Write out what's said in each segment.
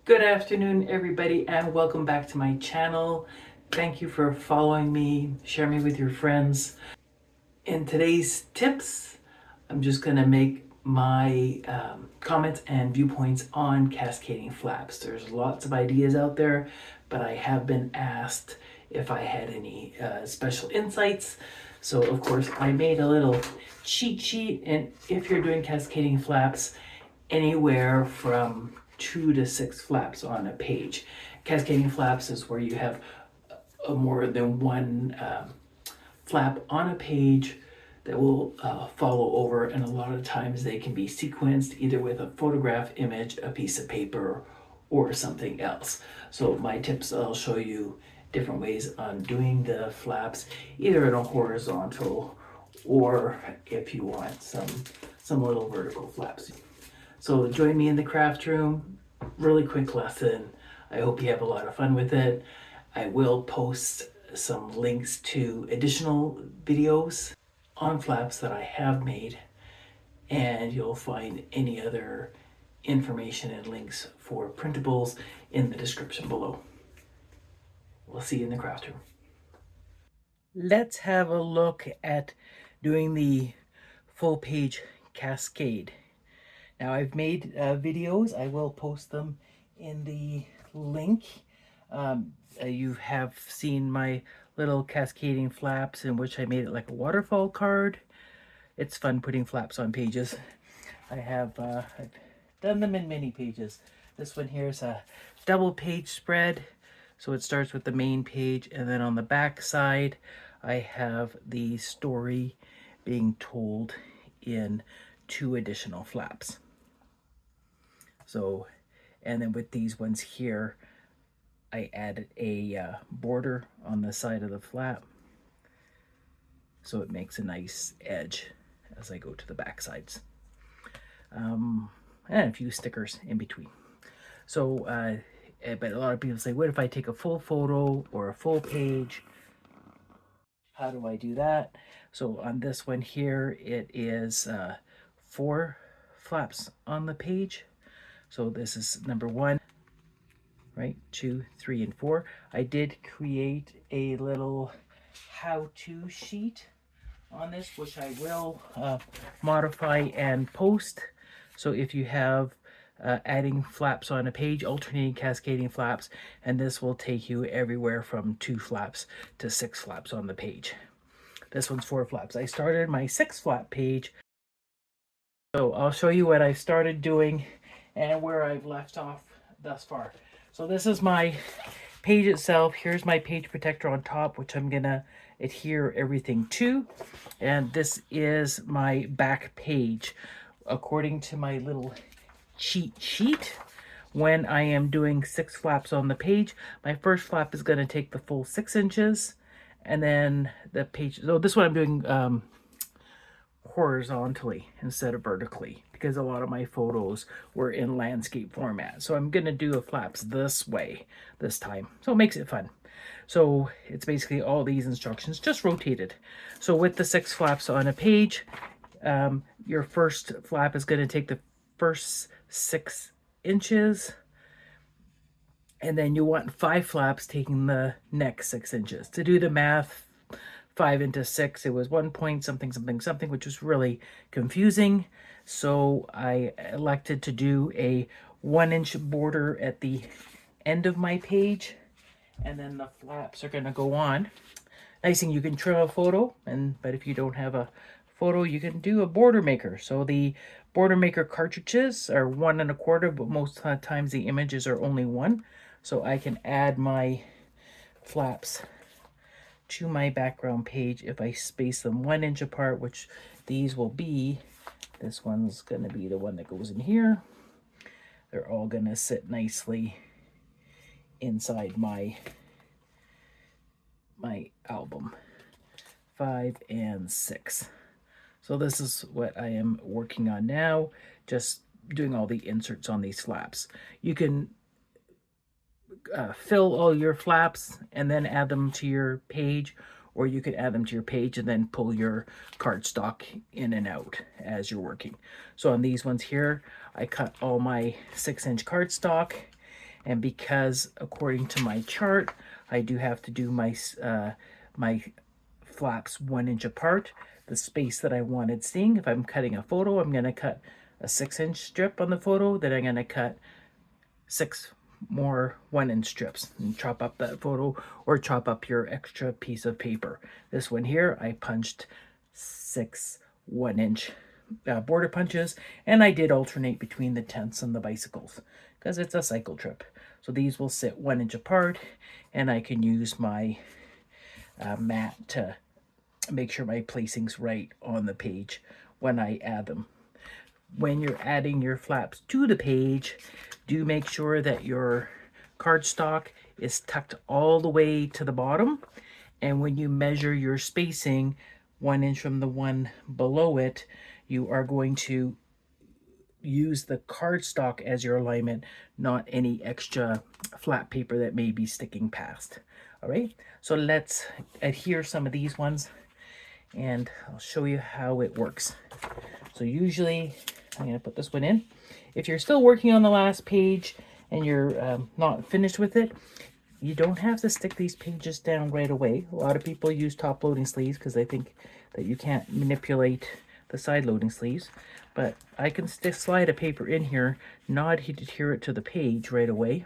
Good afternoon, everybody, and welcome back to my channel. Thank you for following me, share me with your friends. In today's tips, I'm just going to make my comments and viewpoints on cascading flaps. There's lots of ideas out there, but I have been asked if I had any special insights. So, of course, I made a little cheat sheet, and if you're doing cascading flaps, anywhere from 2 to 6 flaps on a page. Cascading flaps is where you have more than one flap on a page that will follow over, and a lot of times they can be sequenced either with a photograph image, a piece of paper, or something else. So my tips, I'll show you different ways on doing the flaps, either in a horizontal or if you want some little vertical flaps. So join me in the craft room. Really quick lesson. I hope you have a lot of fun with it. I will post some links to additional videos on flaps that I have made, and you'll find any other information and links for printables in the description below. We'll see you in the craft room. Let's have a look at doing the full page cascade. Now I've made videos. I will post them in the link. You have seen my little cascading flaps in which I made it like a waterfall card. It's fun putting flaps on pages. I've done them in many pages. This one here is a double page spread. So it starts with the main page, and then on the back side I have the story being told in 2 additional flaps. So, and then with these ones here, I added a border on the side of the flap, so it makes a nice edge as I go to the back sides. And a few stickers in between. So, but a lot of people say, what if I take a full photo or a full page? How do I do that? So on this one here, it is 4 flaps on the page. So this is number 1, right? 2, 3, and 4. I did create a little how-to sheet on this, which I will modify and post. So if you have adding flaps on a page, alternating cascading flaps, and this will take you everywhere from 2 flaps to 6 flaps on the page. This one's 4 flaps. I started my 6 flap page. So I'll show you what I started doing and where I've left off thus far. So this is my page itself. Here's my page protector on top, which I'm gonna adhere everything to. And this is my back page. According to my little cheat sheet, when I am doing 6 flaps on the page, my first flap is gonna take the full 6 inches. And then the page, so this one I'm doing horizontally instead of vertically, because a lot of my photos were in landscape format. So I'm going to do the flaps this way this time. So it makes it fun. So it's basically all these instructions just rotated. So with the 6 flaps on a page, your first flap is going to take the first 6 inches. And then you want 5 flaps taking the next 6 inches. To do the math, 5 into 6, it was 1 point something something something, which was really confusing. So I elected to do a 1-inch border at the end of my page, and then the flaps are going to go on. Nice thing, you can trim a photo, but if you don't have a photo, you can do a border maker. So the border maker cartridges are 1 1/4, but most times the images are only 1. So I can add my flaps to my background page if I space them 1 inch apart, which these will be. This one's going to be the one that goes in here. They're all going to sit nicely inside my album. 5 and 6. So this is what I am working on now, just doing all the inserts on these flaps. You can fill all your flaps and then add them to your page, or you could add them to your page and then pull your cardstock in and out as you're working. So on these ones here, I cut all my 6-inch cardstock, And because according to my chart, I do have to do my my flaps 1 inch apart, the space that I wanted seeing. If I'm cutting a photo, I'm going to cut a 6-inch strip on the photo, then I'm going to cut 6 more 1-inch strips and chop up that photo, or chop up your extra piece of paper. This one here, I punched 6 1-inch border punches, and I did alternate between the tents and the bicycles because it's a cycle trip. So these will sit 1 inch apart, and I can use my mat to make sure my placing's right on the page when I add them. When you're adding your flaps to the page, do make sure that your cardstock is tucked all the way to the bottom. And when you measure your spacing 1 inch from the one below it, you are going to use the cardstock as your alignment, not any extra flat paper that may be sticking past. All right, so let's adhere some of these ones, and I'll show you how it works. So usually I'm going to put this one in. If you're still working on the last page and you're not finished with it, you don't have to stick these pages down right away. A lot of people use top loading sleeves because they think that you can't manipulate the side loading sleeves. But I can slide a paper in here, not adhere it to the page right away,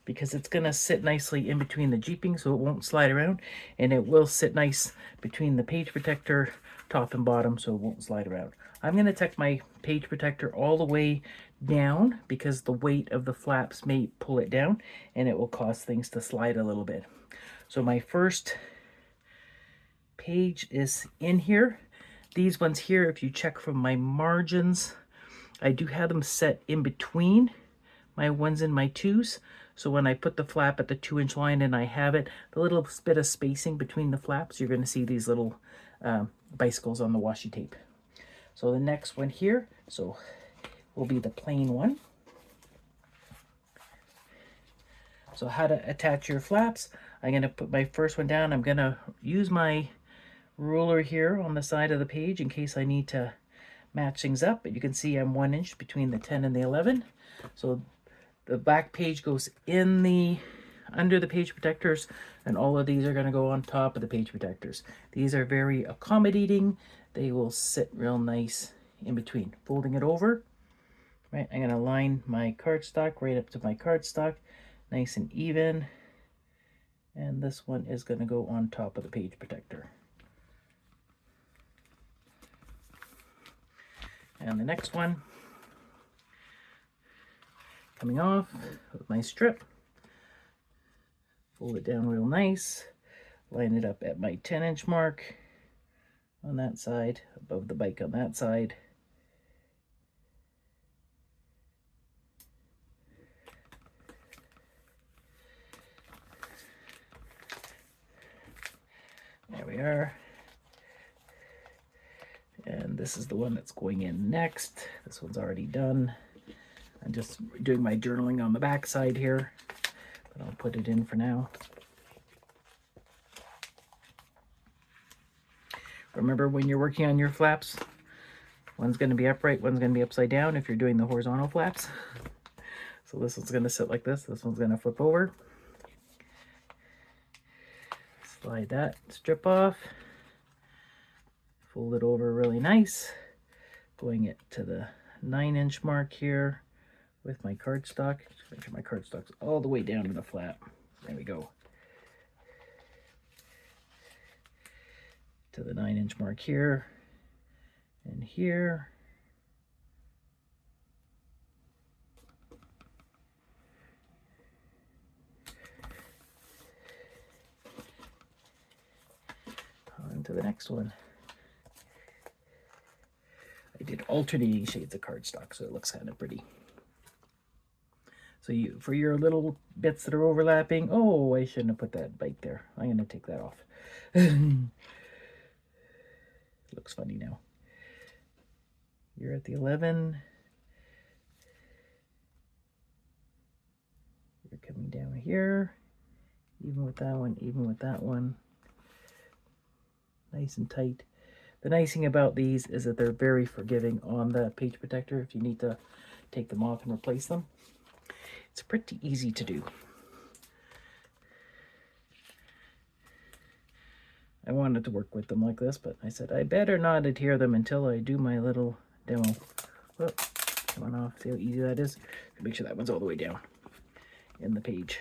because it's going to sit nicely in between the jeeping, so it won't slide around, and it will sit nice between the page protector top and bottom, so it won't slide around. I'm going to tuck my page protector all the way down because the weight of the flaps may pull it down, and it will cause things to slide a little bit. So my first page is in here. These ones here, if you check from my margins, I do have them set in between my 1s and my 2s. So when I put the flap at the 2-inch line and I have it, the little bit of spacing between the flaps, you're going to see these little bicycles on the washi tape. So the next one here, so will be the plain one. So how to attach your flaps. I'm going to put my first one down. I'm going to use my ruler here on the side of the page in case I need to match things up, but you can see I'm 1 inch between the 10 and the 11. So the back page goes in the under the page protectors, and all of these are going to go on top of the page protectors. These are very accommodating. They will sit real nice in between. Folding it over, right, I'm going to line my cardstock right up to my cardstock, nice and even, and this one is going to go on top of the page protector. And the next one, coming off with my strip, fold it down real nice, line it up at my 10-inch mark on that side, above the bike on that side. There we are. And this is the one that's going in next. This one's already done. I'm just doing my journaling on the back side here, but I'll put it in for now. Remember, when you're working on your flaps, one's going to be upright, one's going to be upside down if you're doing the horizontal flaps. So this one's going to sit like this one's going to flip over. Slide that strip off. Fold it over really nice, going it to the 9-inch mark here with my cardstock. Make sure my cardstock's all the way down to the flap. There we go. To the 9-inch mark here and here. On to the next one. I did alternating shades of cardstock, so it looks kind of pretty. So you, for your little bits that are overlapping, oh, I shouldn't have put that bike there. I'm going to take that off. Looks funny now. You're at the 11. You're coming down here. Even with that one, even with that one. Nice and tight. The nice thing about these is that they're very forgiving on the page protector if you need to take them off and replace them. It's pretty easy to do. I wanted to work with them like this, but I said I better not adhere them until I do my little demo. Whoop, come on off, see how easy that is? Make sure that one's all the way down in the page.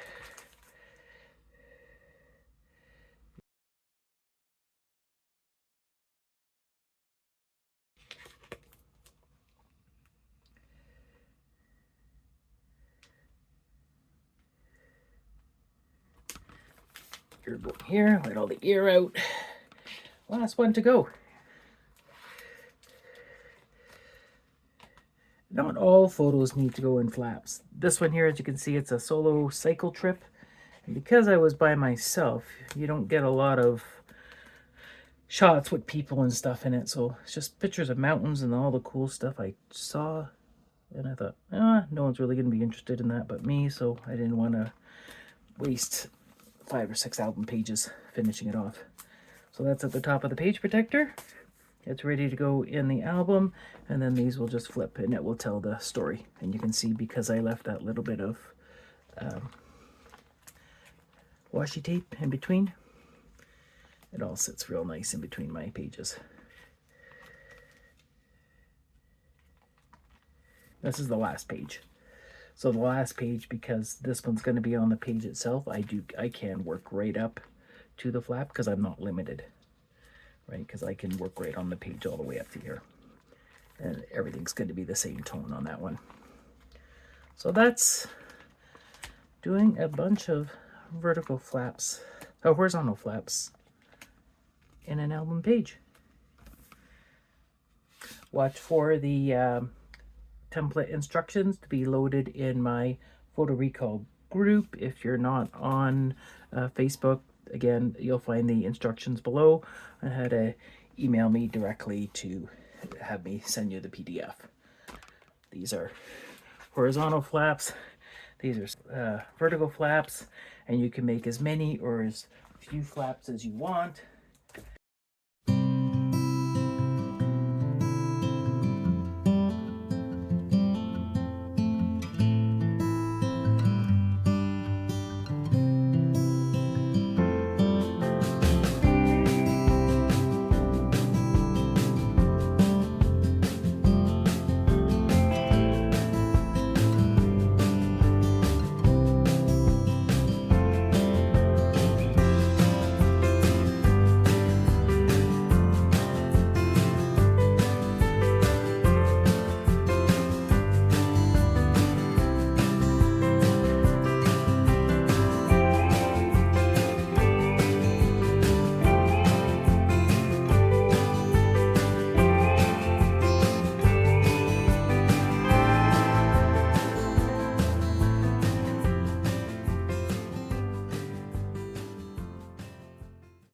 Ear going here, let all the ear out. Last one to go. Not all photos need to go in flaps. This one here, as you can see, it's a solo cycle trip. And because I was by myself, you don't get a lot of shots with people and stuff in it. So it's just pictures of mountains and all the cool stuff I saw. And I thought, no one's really going to be interested in that but me. So I didn't want to waste 5 or 6 album pages finishing it off. So that's at the top of the page protector. It's ready to go in the album, and then these will just flip and it will tell the story. And you can see, because I left that little bit of washi tape in between, it all sits real nice in between my pages. This is the last page. So the last page, because this one's going to be on the page itself, I can work right up to the flap because I'm not limited. Right, because I can work right on the page all the way up to here. And everything's going to be the same tone on that one. So that's doing a bunch of vertical flaps, horizontal flaps in an album page. Watch for the template instructions to be loaded in my photo recall group. If you're not on Facebook, again, you'll find the instructions below on how to email me directly to have me send you the PDF. These are horizontal flaps. These are vertical flaps, and you can make as many or as few flaps as you want.